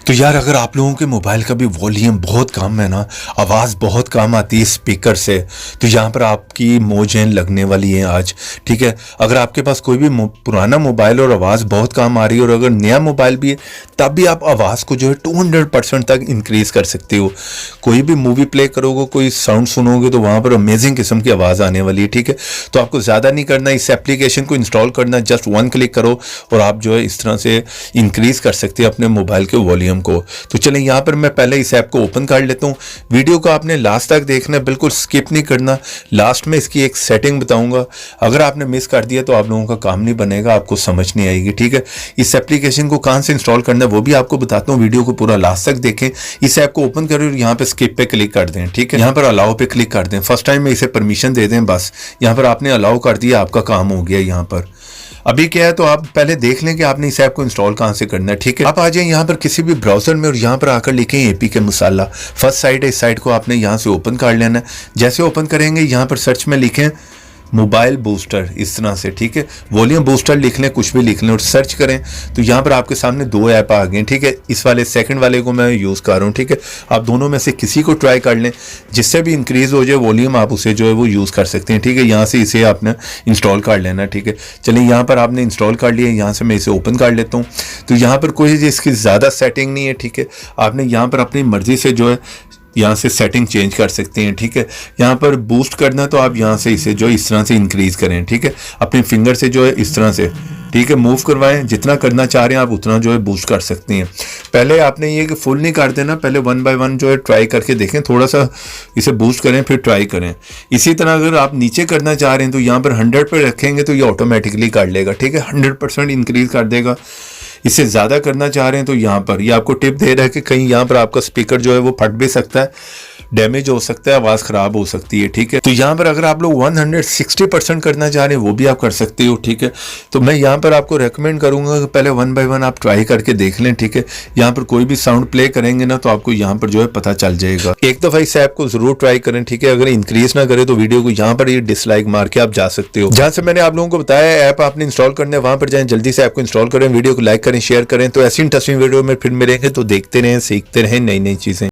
तो यार अगर आप लोगों के मोबाइल का भी वॉल्यूम बहुत कम है ना, आवाज़ बहुत कम आती है स्पीकर से, तो यहाँ पर आपकी मोजें लगने वाली हैं आज। ठीक है, अगर आपके पास कोई भी पुराना मोबाइल और आवाज़ बहुत कम आ रही है और अगर नया मोबाइल भी है तब भी आप आवाज़ को जो है 200% तक इंक्रीज़ कर सकते हो। कोई भी मूवी प्ले करोगे, कोई साउंड सुनोगे तो वहाँ पर अमेजिंग किस्म की आवाज़ आने वाली है। ठीक है, तो आपको ज़्यादा नहीं करना, इस एप्लीकेशन को इंस्टॉल करना, जस्ट वन क्लिक करो और आप जो है इस तरह से इंक्रीज़ कर सकते हैं अपने मोबाइल के वॉल्यूम को। तो चलें यहाँ पर मैं पहले इस ऐप को ओपन कर लेता हूँ। वीडियो को आपने लास्ट तक देखना है, बिल्कुल स्किप नहीं करना। लास्ट में इसकी एक सेटिंग बताऊंगा, अगर आपने मिस कर दिया तो आप लोगों का काम नहीं बनेगा, आपको समझ नहीं आएगी। ठीक है, इस एप्लीकेशन को कहाँ से इंस्टॉल करना है वो भी आपको बताता हूँ, वीडियो को पूरा लास्ट तक देखें। इस ऐप को ओपन करें और यहाँ पे स्किप पे क्लिक कर दें। ठीक है, यहाँ पर अलाउ पे क्लिक कर दें। फर्स्ट टाइम में इसे परमिशन दे दें, बस यहाँ पर आपने अलाउ कर दिया, आपका काम हो गया। यहाँ पर अभी क्या है तो आप पहले देख लें कि आपने इस ऐप को इंस्टॉल कहाँ से करना है। ठीक है, आप आ जाए यहाँ पर किसी भी ब्राउजर में और यहाँ पर आकर लिखें APK मसाला। फर्स्ट साइट है, इस साइट को आपने यहाँ से ओपन कर लेना है। जैसे ओपन करेंगे यहाँ पर सर्च में लिखें मोबाइल बूस्टर, इस तरह से। ठीक है, वॉल्यूम बूस्टर लिख लें, कुछ भी लिख लें और सर्च करें तो यहाँ पर आपके सामने दो ऐप आ गए। ठीक है, इस वाले सेकंड वाले को मैं यूज़ कर रहा हूँ। ठीक है, आप दोनों में से किसी को ट्राई कर लें, जिससे भी इंक्रीज़ हो जाए वॉल्यूम आप उसे जो है वो यूज़ कर सकते हैं। ठीक है, यहाँ से इसे आपने इंस्टॉल कर लेना। ठीक है, चलिए यहाँ पर आपने इंस्टॉल कर लिया, यहाँ से मैं इसे ओपन कर लेता हूँ। तो यहाँ पर कोई इसकी ज़्यादा सेटिंग नहीं है। ठीक है, आपने यहाँ पर अपनी मर्ज़ी से जो है यहाँ से सेटिंग चेंज कर सकते हैं। ठीक है, यहाँ पर बूस्ट करना तो आप यहाँ से इसे जो इस तरह से इंक्रीज करें। ठीक है, अपने फिंगर से जो है इस तरह से, ठीक है, मूव करवाएं, जितना करना चाह रहे हैं आप उतना जो है बूस्ट कर सकते हैं। पहले आपने ये कि फुल नहीं कर देना, पहले 1 बाय 1 जो है ट्राई करके देखें, थोड़ा सा इसे बूस्ट करें फिर ट्राई करें। इसी तरह अगर आप नीचे करना चाह रहे हैं तो यहाँ पर 100 पे रखेंगे तो ये ऑटोमेटिकली कर लेगा। ठीक है, 100% इंक्रीज कर देगा। इससे ज़्यादा करना चाह रहे हैं तो यहाँ पर ये आपको टिप दे रहा है कि कहीं यहाँ पर आपका स्पीकर जो है वो फट भी सकता है, डैमेज हो सकता है, आवाज़ ख़राब हो सकती है। ठीक है, तो यहाँ पर अगर आप लोग 160% करना चाह रहे हैं वो भी आप कर सकते हो। ठीक है, तो मैं यहाँ पर आपको रेकमेंड करूँगा कि पहले 1 बाय 1 आप ट्राई करके देख लें। ठीक है, यहाँ पर कोई भी साउंड प्ले करेंगे ना तो आपको यहाँ पर जो है पता चल जाएगा। एक दफ़ा इस ऐप को ज़रूर ट्राई करें। ठीक है, अगर इंक्रीज ना करे तो वीडियो को यहाँ पर ये डिसलाइक मार के आप जा सकते हो। जहाँ से मैंने आप लोगों को बताया ऐप आपने इंस्टॉल करना है, वहाँ पर जाएँ, जल्दी से ऐप को इंस्टॉल करें, वीडियो को लाइक करें, शेयर करें। तो ऐसी इंटरेस्टिंग वीडियो में फिर मिलेंगे, तो देखते रहें, सीखते रहें नई नई चीज़ें।